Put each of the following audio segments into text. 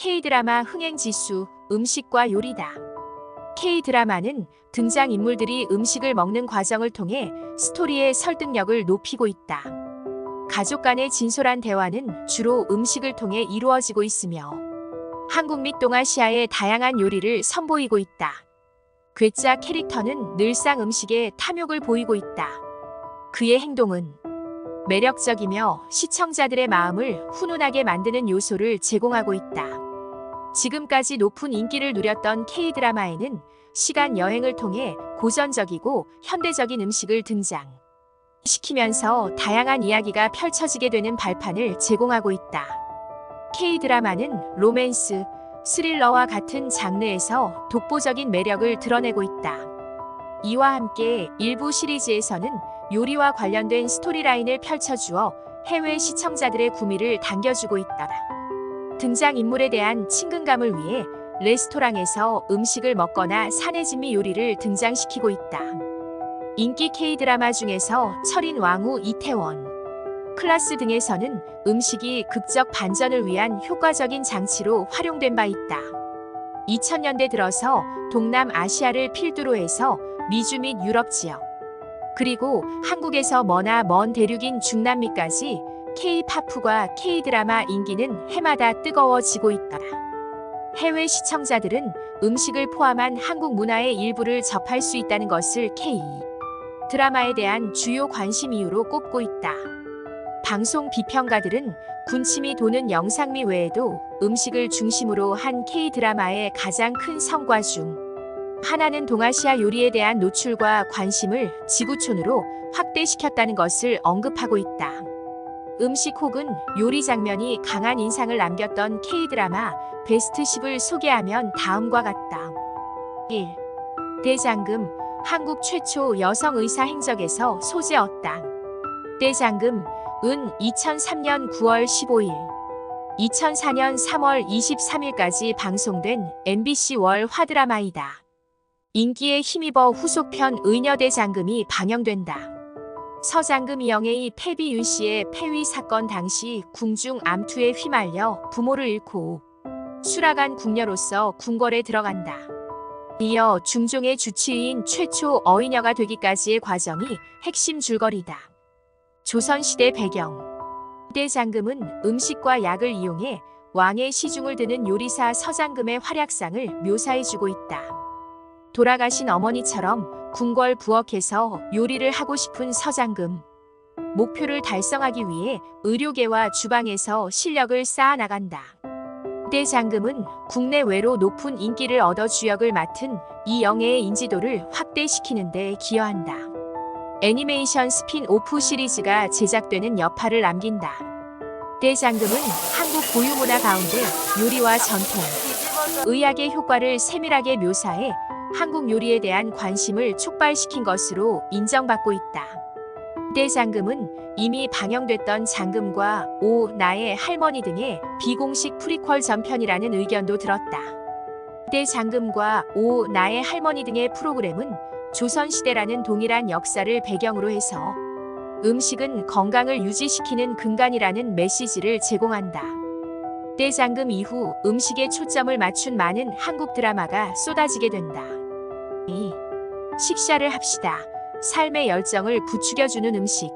K드라마 흥행지수, 음식과 요리다. K드라마는 등장인물들이 음식을 먹는 과정을 통해 스토리의 설득력을 높이고 있다. 가족 간의 진솔한 대화는 주로 음식을 통해 이루어지고 있으며 한국 및 동아시아의 다양한 요리를 선보이고 있다. 괴짜 캐릭터는 늘상 음식에 탐욕을 보이고 있다. 그의 행동은 매력적이며 시청자들의 마음을 훈훈하게 만드는 요소를 제공하고 있다. 지금까지 높은 인기를 누렸던 K드라마에는 시간 여행을 통해 고전적이고 현대적인 음식을 등장시키면서 다양한 이야기가 펼쳐지게 되는 발판을 제공하고 있다. K드라마는 로맨스, 스릴러와 같은 장르에서 독보적인 매력을 드러내고 있다. 이와 함께 일부 시리즈에서는 요리와 관련된 스토리라인을 펼쳐주어 해외 시청자들의 구미를 당겨주고 있다. 등장인물에 대한 친근감을 위해 레스토랑에서 음식을 먹거나 사내진미 요리를 등장시키고 있다. 인기 K드라마 중에서 철인 왕후 이태원, 클라스 등에서는 음식이 극적 반전을 위한 효과적인 장치로 활용된 바 있다. 2000년대 들어서 동남아시아를 필두로 해서 미주 및 유럽 지역, 그리고 한국에서 머나 먼 대륙인 중남미까지 K-팝과 K드라마 인기는 해마다 뜨거워지고 있다. 해외 시청자들은 음식을 포함한 한국 문화의 일부를 접할 수 있다는 것을 K-드라마에 대한 주요 관심 이유로 꼽고 있다. 방송 비평가들은 군침이 도는 영상미 외에도 음식을 중심으로 한 K드라마의 가장 큰 성과 중 하나는 동아시아 요리에 대한 노출과 관심을 지구촌으로 확대시켰다는 것을 언급하고 있다. 음식 혹은 요리 장면이 강한 인상을 남겼던 K드라마 베스트 10을 소개하면 다음과 같다. 1. 대장금, 한국 최초 여성 의사 행적에서 소재었다. 대장금, 은 2003년 9월 15일, 2004년 3월 23일까지 방송된 MBC 월 화드라마이다. 인기에 힘입어 후속편 의녀대장금이 방영된다. 서장금 영애의 패비 윤씨의 폐위 사건 당시 궁중 암투에 휘말려 부모를 잃고 수락한 궁녀로서 궁궐에 들어간다. 이어 중종의 주치의인 최초 어의녀가 되기까지의 과정이 핵심 줄거리다. 조선시대 배경, 대장금은 음식과 약을 이용해 왕의 시중을 드는 요리사 서장금의 활약상을 묘사해주고 있다. 돌아가신 어머니처럼 궁궐 부엌에서 요리를 하고 싶은 서장금. 목표를 달성하기 위해 의료계와 주방에서 실력을 쌓아나간다. 대장금은 국내외로 높은 인기를 얻어 주역을 맡은 이영애의 인지도를 확대시키는 데 기여한다. 애니메이션 스핀오프 시리즈가 제작되는 여파를 남긴다. 대장금은 한국 고유문화 가운데 요리와 전통, 의학의 효과를 세밀하게 묘사해 한국 요리에 대한 관심을 촉발시킨 것으로 인정받고 있다. 대장금은 이미 방영됐던 장금과 오 나의 할머니 등의 비공식 프리퀄 전편이라는 의견도 들었다. 대장금과 오 나의 할머니 등의 프로그램은 조선시대라는 동일한 역사를 배경으로 해서 음식은 건강을 유지시키는 근간이라는 메시지를 제공한다. 대장금 이후 음식에 초점을 맞춘 많은 한국 드라마가 쏟아지게 된다. 2. 식사를 합시다. 삶의 열정을 부추겨주는 음식.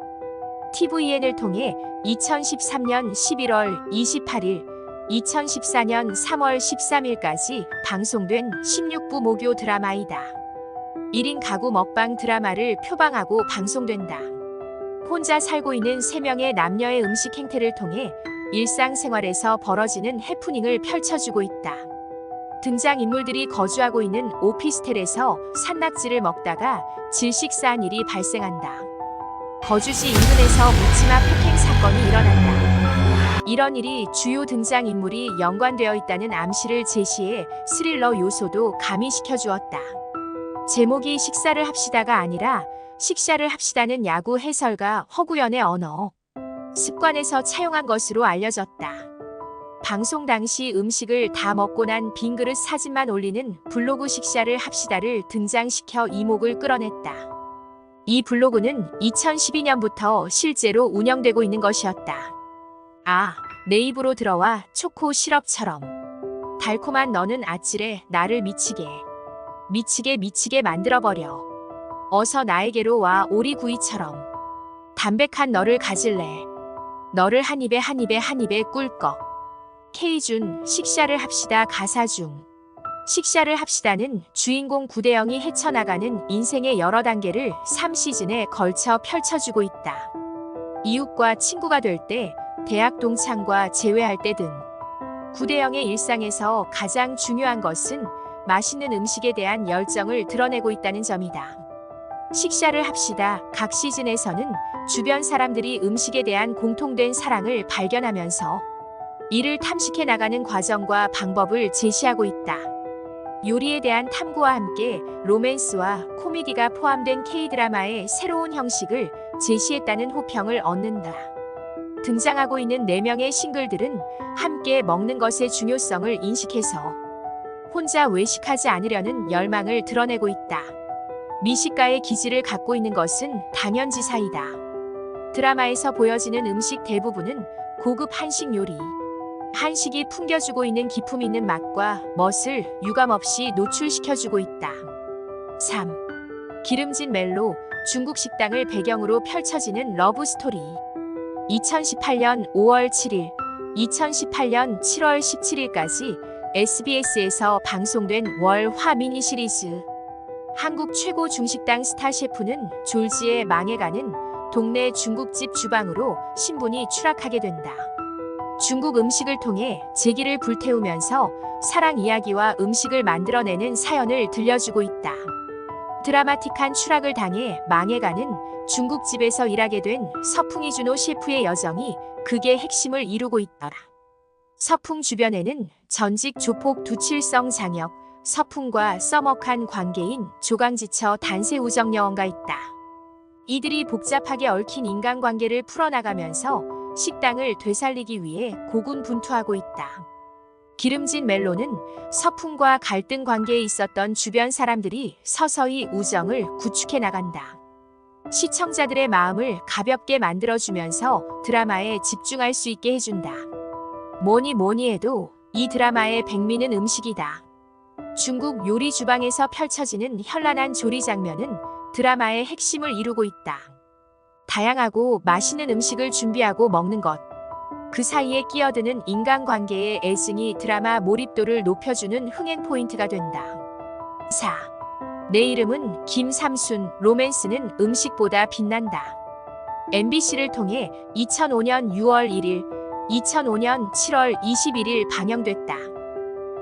TVN을 통해 2013년 11월 28일, 2014년 3월 13일까지 방송된 16부 목요 드라마이다. 1인 가구 먹방 드라마를 표방하고 방송된다. 혼자 살고 있는 3명의 남녀의 음식 행태를 통해 일상생활에서 벌어지는 해프닝을 펼쳐주고 있다. 등장인물들이 거주하고 있는 오피스텔에서 산낙지를 먹다가 질식사한 일이 발생한다. 거주지 인근에서 묻지마 폭행 사건이 일어난다. 이런 일이 주요 등장인물이 연관되어 있다는 암시를 제시해 스릴러 요소도 가미시켜 주었다. 제목이 식사를 합시다가 아니라 식사를 합시다는 야구 해설가 허구연의 언어 습관에서 차용한 것으로 알려졌다. 방송 당시 음식을 다 먹고 난 빈 그릇 사진만 올리는 블로그 식사를 합시다를 등장시켜 이목을 끌어냈다. 이 블로그는 2012년부터 실제로 운영되고 있는 것이었다. 내 입으로 들어와 초코 시럽처럼 달콤한 너는 아찔해 나를 미치게 만들어버려. 어서 나에게로 와 오리구이처럼. 담백한 너를 가질래. 너를 한 입에 꿀꺽. K준 식사를 합시다 가사 중. 식사를 합시다는 주인공 구대영이 헤쳐나가는 인생의 여러 단계를 3시즌에 걸쳐 펼쳐주고 있다. 이웃과 친구가 될 때, 대학 동창과 재회할 때 등. 구대영의 일상에서 가장 중요한 것은 맛있는 음식에 대한 열정을 드러내고 있다는 점이다. 식사를 합시다. 각 시즌에서는 주변 사람들이 음식에 대한 공통된 사랑을 발견하면서 이를 탐식해 나가는 과정과 방법을 제시하고 있다. 요리에 대한 탐구와 함께 로맨스와 코미디가 포함된 K드라마의 새로운 형식을 제시했다는 호평을 얻는다. 등장하고 있는 4명의 싱글들은 함께 먹는 것의 중요성을 인식해서 혼자 외식하지 않으려는 열망을 드러내고 있다. 미식가의 기질을 갖고 있는 것은 당연지사이다. 드라마에서 보여지는 음식 대부분은 고급 한식 요리. 한식이 풍겨주고 있는 기품 있는 맛과 멋을 유감없이 노출시켜주고 있다. 3. 기름진 멜로, 중국 식당을 배경으로 펼쳐지는 러브스토리. 2018년 5월 7일, 2018년 7월 17일까지 SBS에서 방송된 월화 미니 시리즈. 한국 최고 중식당 스타 셰프는 졸지에 망해가는 동네 중국집 주방으로 신분이 추락하게 된다. 중국 음식을 통해 재기를 불태우면서 사랑 이야기와 음식을 만들어내는 사연을 들려주고 있다. 드라마틱한 추락을 당해 망해가는 중국집에서 일하게 된 서풍 이준호 셰프의 여정이 극의 핵심을 이루고 있다. 서풍 주변에는 전직 조폭 두칠성 장혁, 서풍과 서먹한 관계인 조강지처 단세 우정여원가 있다. 이들이 복잡하게 얽힌 인간관계를 풀어나가면서 식당을 되살리기 위해 고군분투하고 있다. 기름진 멜로는 서풍과 갈등 관계에 있었던 주변 사람들이 서서히 우정을 구축해 나간다. 시청자들의 마음을 가볍게 만들어주면서 드라마에 집중할 수 있게 해준다. 뭐니 해도 이 드라마의 백미는 음식이다. 중국 요리 주방에서 펼쳐지는 현란한 조리 장면은 드라마의 핵심을 이루고 있다. 다양하고 맛있는 음식을 준비하고 먹는 것. 그 사이에 끼어드는 인간관계의 애증이 드라마 몰입도를 높여주는 흥행 포인트가 된다. 4. 내 이름은 김삼순, 로맨스는 음식보다 빛난다. MBC를 통해 2005년 6월 1일, 2005년 7월 21일 방영됐다.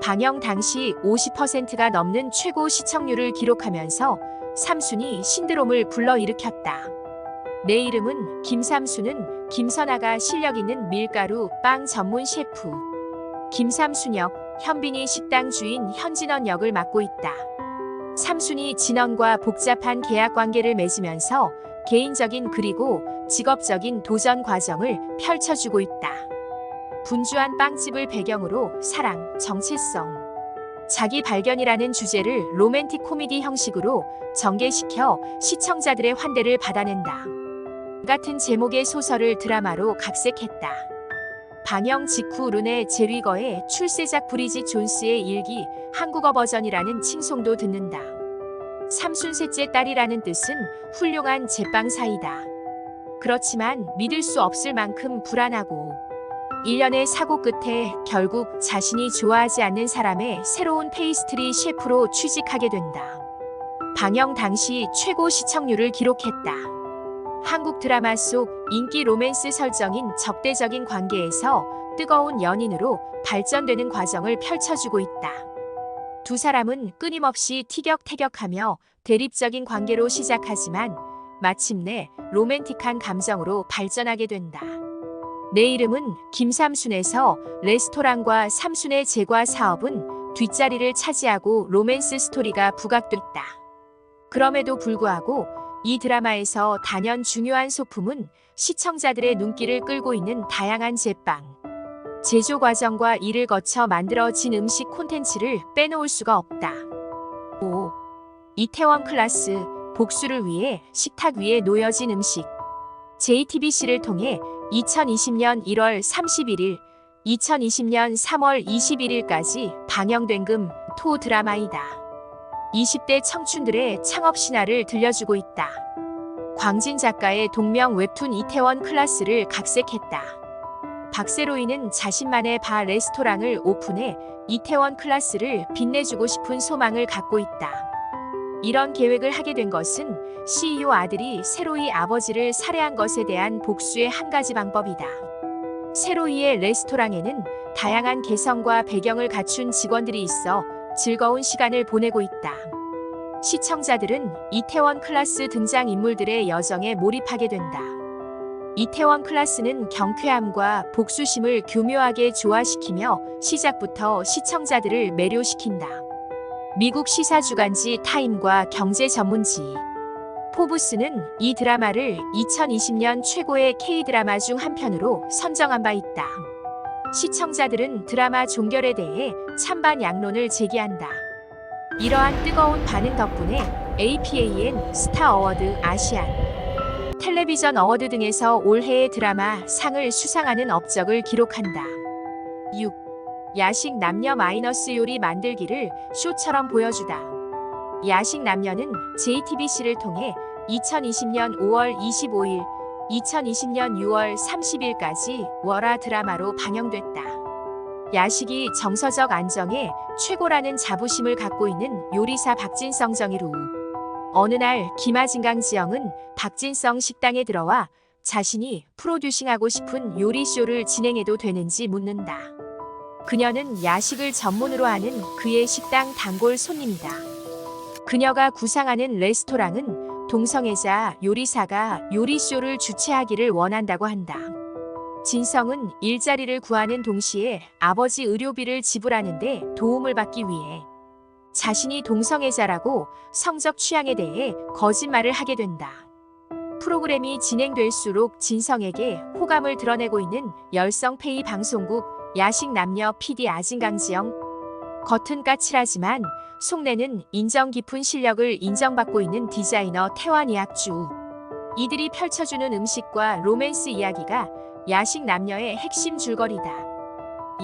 방영 당시 50%가 넘는 최고 시청률을 기록하면서 삼순이 신드롬을 불러일으켰다. 내 이름은 김삼순은 김선아가 실력 있는 밀가루 빵 전문 셰프, 김삼순 역, 현빈이 식당 주인 현진원 역을 맡고 있다. 삼순이 진원과 복잡한 계약 관계를 맺으면서 개인적인 그리고 직업적인 도전 과정을 펼쳐주고 있다. 분주한 빵집을 배경으로 사랑, 정체성, 자기 발견이라는 주제를 로맨틱 코미디 형식으로 전개시켜 시청자들의 환대를 받아낸다. 같은 제목의 소설을 드라마로 각색했다. 방영 직후 르네 제리거의 출세작 브리짓 존스의 일기 한국어 버전이라는 칭송도 듣는다. 삼순 셋째 딸이라는 뜻은 훌륭한 제빵사이다. 그렇지만 믿을 수 없을 만큼 불안하고 일련의 사고 끝에 결국 자신이 좋아하지 않는 사람의 새로운 페이스트리 셰프로 취직하게 된다. 방영 당시 최고 시청률을 기록했다. 한국 드라마 속 인기 로맨스 설정인 적대적인 관계에서 뜨거운 연인으로 발전되는 과정을 펼쳐주고 있다. 두 사람은 끊임없이 티격태격하며 대립적인 관계로 시작하지만 마침내 로맨틱한 감정으로 발전하게 된다. 내 이름은 김삼순에서 레스토랑과 삼순의 제과 사업은 뒷자리를 차지하고 로맨스 스토리가 부각됐다. 그럼에도 불구하고 이 드라마에서 단연 중요한 소품은 시청자들의 눈길을 끌고 있는 다양한 제빵, 제조 과정과 이를 거쳐 만들어진 음식 콘텐츠를 빼놓을 수가 없다. 5. 이태원 클라스, 복수를 위해 식탁 위에 놓여진 음식. JTBC를 통해 2020년 1월 31일 2020년 3월 21일까지 방영된 토 드라마이다. 20대 청춘들의 창업 신화를 들려주고 있다. 광진 작가의 동명 웹툰 이태원 클라스를 각색했다. 박세로이는 자신만의 바 레스토랑을 오픈해 이태원 클라스를 빛내주고 싶은 소망을 갖고 있다. 이런 계획을 하게 된 것은 CEO 아들이 세로이 아버지를 살해한 것에 대한 복수의 한 가지 방법이다. 세로이의 레스토랑에는 다양한 개성과 배경을 갖춘 직원들이 있어 즐거운 시간을 보내고 있다. 시청자들은 이태원 클라스 등장인물들의 여정에 몰입하게 된다. 이태원 클라스는 경쾌함과 복수심을 교묘하게 조화시키며 시작부터 시청자들을 매료시킨다. 미국 시사주간지 타임과 경제 전문지 포브스는 이 드라마를 2020년 최고의 K-드라마 중 한 편으로 선정한 바 있다. 시청자들은 드라마 종결에 대해 찬반 양론을 제기한다. 이러한 뜨거운 반응 덕분에 APAN 스타 어워드 아시안 텔레비전 어워드 등에서 올해의 드라마 상을 수상하는 업적을 기록한다. 6. 야식 남녀 마이너스 요리 만들기를 쇼처럼 보여주다. 야식 남녀는 JTBC를 통해 2020년 5월 25일, 2020년 6월 30일까지 월화 드라마로 방영됐다. 야식이 정서적 안정에 최고라는 자부심을 갖고 있는 요리사 박진성 정의로 어느 날 김하진강 지영은 박진성 식당에 들어와 자신이 프로듀싱하고 싶은 요리쇼를 진행해도 되는지 묻는다. 그녀는 야식을 전문으로 하는 그의 식당 단골 손님이다. 그녀가 구상하는 레스토랑은 동성애자 요리사가 요리쇼를 주최하기를 원한다고 한다. 진성은 일자리를 구하는 동시에 아버지 의료비를 지불하는데 도움을 받기 위해 자신이 동성애자라고 성적 취향에 대해 거짓말을 하게 된다. 프로그램이 진행될수록 진성에게 호감을 드러내고 있는 열성페이 방송국 야식 남녀 PD 아진강지영. 겉은 까칠하지만 속내는 인정 깊은 실력을 인정받고 있는 디자이너 태환 이학주. 이들이 펼쳐주는 음식과 로맨스 이야기가 야식 남녀의 핵심 줄거리다.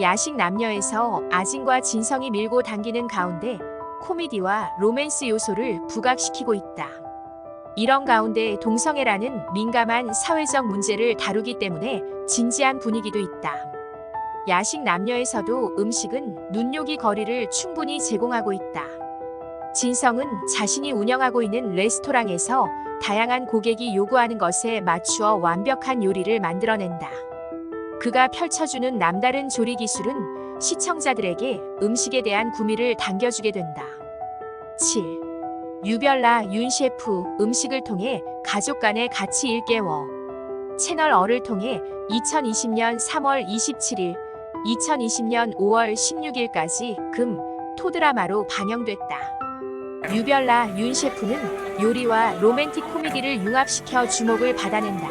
야식 남녀에서 아진과 진성이 밀고 당기는 가운데 코미디와 로맨스 요소를 부각시키고 있다. 이런 가운데 동성애라는 민감한 사회적 문제를 다루기 때문에 진지한 분위기도 있다. 야식 남녀에서도 음식은 눈요기 거리를 충분히 제공하고 있다. 진성은 자신이 운영하고 있는 레스토랑에서 다양한 고객이 요구하는 것에 맞추어 완벽한 요리를 만들어낸다. 그가 펼쳐주는 남다른 조리 기술은 시청자들에게 음식에 대한 구미를 당겨주게 된다. 7. 유별나 윤 셰프 음식을 통해 가족 간의 가치 일깨워 채널 어를 통해 2020년 3월 27일, 2020년 5월 16일까지 토 드라마로 방영됐다. 유별나 윤 셰프는 요리와 로맨틱 코미디를 융합시켜 주목을 받아낸다.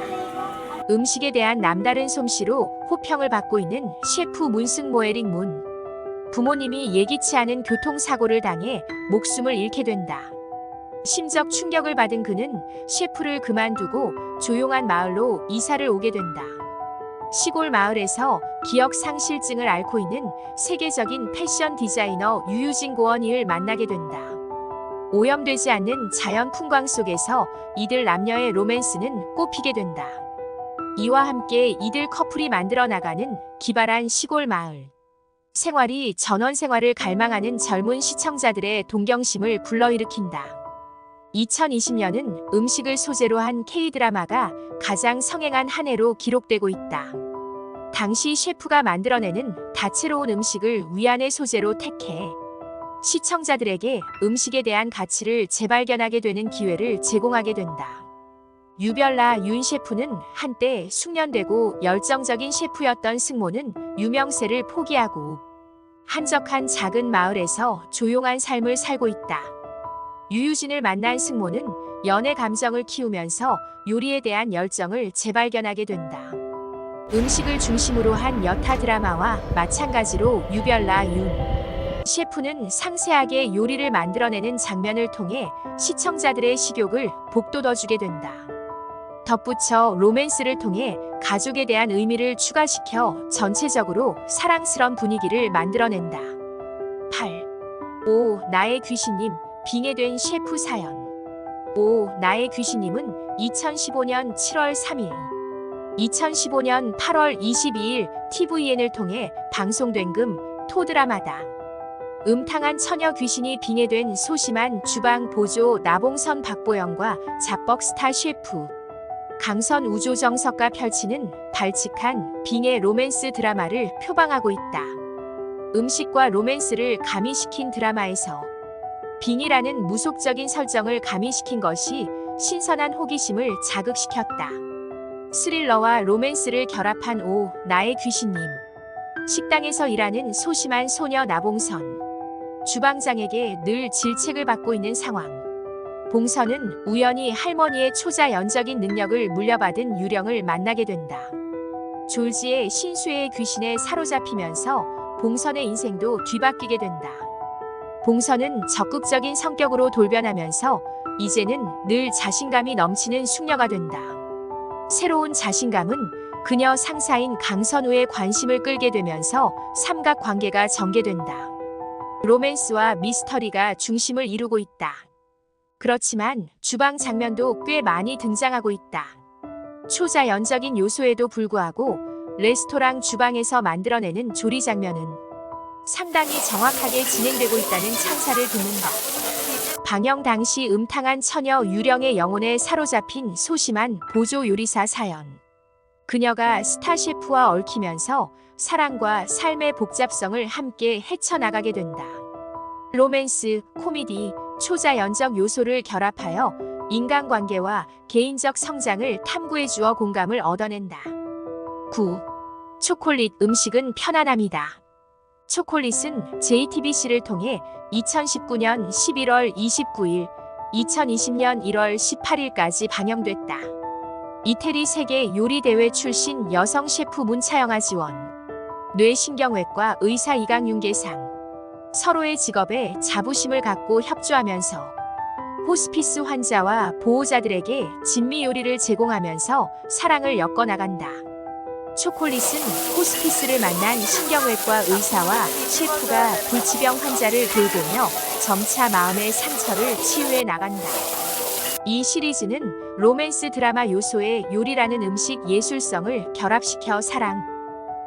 음식에 대한 남다른 솜씨로 호평을 받고 있는 셰프 문승모의 링문. 부모님이 예기치 않은 교통사고를 당해 목숨을 잃게 된다. 심적 충격을 받은 그는 셰프를 그만두고 조용한 마을로 이사를 오게 된다. 시골 마을에서 기억 상실증을 앓고 있는 세계적인 패션 디자이너 유유진 고원희를 만나게 된다. 오염되지 않는 자연 풍광 속에서 이들 남녀의 로맨스는 꽃피게 된다. 이와 함께 이들 커플이 만들어 나가는 기발한 시골 마을 생활이 전원 생활을 갈망하는 젊은 시청자들의 동경심을 불러일으킨다. 2020년은 음식을 소재로 한 K-드라마가 가장 성행한 한 해로 기록되고 있다. 당시 셰프가 만들어내는 다채로운 음식을 위안의 소재로 택해 시청자들에게 음식에 대한 가치를 재발견하게 되는 기회를 제공하게 된다. 유별나 윤 셰프는 한때 숙련되고 열정적인 셰프였던 승모는 유명세를 포기하고 한적한 작은 마을에서 조용한 삶을 살고 있다. 유유진을 만난 승모는 연애 감정을 키우면서 요리에 대한 열정을 재발견하게 된다. 음식을 중심으로 한 여타 드라마와 마찬가지로 유별나 윤 셰프는 상세하게 요리를 만들어내는 장면을 통해 시청자들의 식욕을 복돋워주게 된다. 덧붙여 로맨스를 통해 가족에 대한 의미를 추가시켜 전체적으로 사랑스런 분위기를 만들어낸다. 8. 오, 나의 귀신님, 빙의된 셰프 사연. 오, 나의 귀신님은 2015년 7월 3일, 2015년 8월 22일 TVN을 통해 방송된 토드라마다. 음탕한 처녀 귀신이 빙의된 소심한 주방 보조 나봉선 박보영과 잡벅 스타 셰프 강선 우조정석가 펼치는 발칙한 빙의 로맨스 드라마를 표방하고 있다. 음식과 로맨스를 가미시킨 드라마에서 빙의라는 무속적인 설정을 가미시킨 것이 신선한 호기심을 자극시켰다. 스릴러와 로맨스를 결합한 오, 나의 귀신님. 식당에서 일하는 소심한 소녀 나봉선. 주방장에게 늘 질책을 받고 있는 상황. 봉선은 우연히 할머니의 초자연적인 능력을 물려받은 유령을 만나게 된다. 졸지에 신수의 귀신에 사로잡히면서 봉선의 인생도 뒤바뀌게 된다. 봉선은 적극적인 성격으로 돌변하면서 이제는 늘 자신감이 넘치는 숙녀가 된다. 새로운 자신감은 그녀 상사인 강선우의 관심을 끌게 되면서 삼각관계가 전개된다. 로맨스와 미스터리가 중심을 이루고 있다. 그렇지만 주방 장면도 꽤 많이 등장하고 있다. 초자연적인 요소에도 불구하고 레스토랑 주방에서 만들어내는 조리 장면은 상당히 정확하게 진행되고 있다는 찬사를 듣는 것. 방영 당시 음탕한 처녀 유령의 영혼에 사로잡힌 소심한 보조 요리사 사연. 그녀가 스타 셰프와 얽히면서 사랑과 삶의 복잡성을 함께 헤쳐나가게 된다. 로맨스, 코미디, 초자연적 요소를 결합하여 인간관계와 개인적 성장을 탐구해 주어 공감을 얻어낸다. 9. 초콜릿 음식은 편안함이다. 초콜릿은 JTBC를 통해 2019년 11월 29일, 2020년 1월 18일까지 방영됐다. 이태리 세계 요리대회 출신 여성 셰프 문차영아 지원, 뇌신경외과 의사 이강윤계상, 서로의 직업에 자부심을 갖고 협조하면서 호스피스 환자와 보호자들에게 진미 요리를 제공하면서 사랑을 엮어나간다. 초콜릿은 호스피스를 만난 신경외과 의사와 셰프가 불치병 환자를 돌보며 점차 마음의 상처를 치유해 나간다. 이 시리즈는 로맨스 드라마 요소의 요리라는 음식 예술성을 결합시켜 사랑,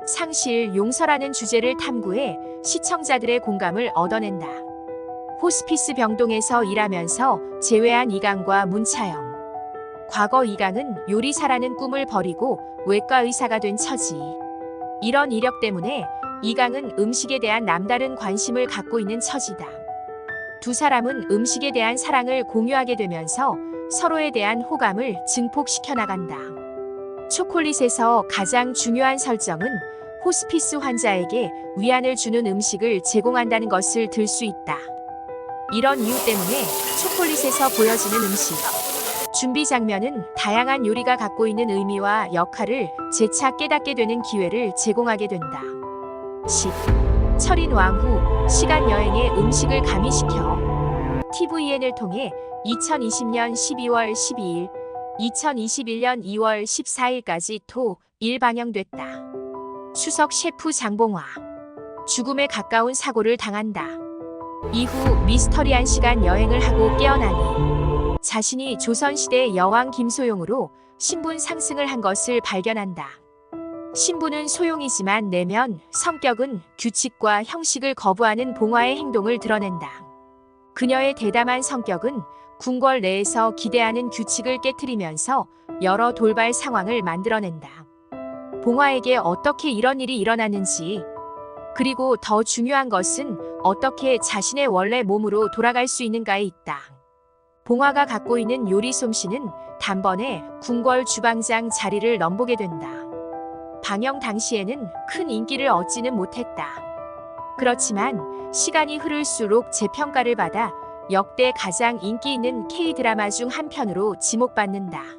상실, 용서라는 주제를 탐구해 시청자들의 공감을 얻어낸다. 호스피스 병동에서 일하면서 재회한 이강과 문차영. 과거 이강은 요리사라는 꿈을 버리고 외과 의사가 된 처지. 이런 이력 때문에 이강은 음식에 대한 남다른 관심을 갖고 있는 처지다. 두 사람은 음식에 대한 사랑을 공유하게 되면서 서로에 대한 호감을 증폭시켜 나간다. 초콜릿에서 가장 중요한 설정은 호스피스 환자에게 위안을 주는 음식을 제공한다는 것을 들 수 있다. 이런 이유 때문에 초콜릿에서 보여지는 음식, 준비 장면은 다양한 요리가 갖고 있는 의미와 역할을 재차 깨닫게 되는 기회를 제공하게 된다. 10. 철인 왕후, 시간 여행의 음식을 가미시켜. TVN을 통해 2020년 12월 12일, 2021년 2월 14일까지 토 1 방영됐다. 수석 셰프 장봉화. 죽음에 가까운 사고를 당한다. 이후 미스터리한 시간 여행을 하고 깨어나니 자신이 조선시대 여왕 김소용으로 신분 상승을 한 것을 발견한다. 신분은 소용이지만 내면 성격은 규칙과 형식을 거부하는 봉화의 행동을 드러낸다. 그녀의 대담한 성격은 궁궐 내에서 기대하는 규칙을 깨트리면서 여러 돌발 상황을 만들어낸다. 봉화에게 어떻게 이런 일이 일어났는지, 그리고 더 중요한 것은 어떻게 자신의 원래 몸으로 돌아갈 수 있는가에 있다. 봉화가 갖고 있는 요리 솜씨는 단번에 궁궐 주방장 자리를 넘보게 된다. 방영 당시에는 큰 인기를 얻지는 못했다. 그렇지만 시간이 흐를수록 재평가를 받아 역대 가장 인기 있는 K-드라마 중 한 편으로 지목받는다.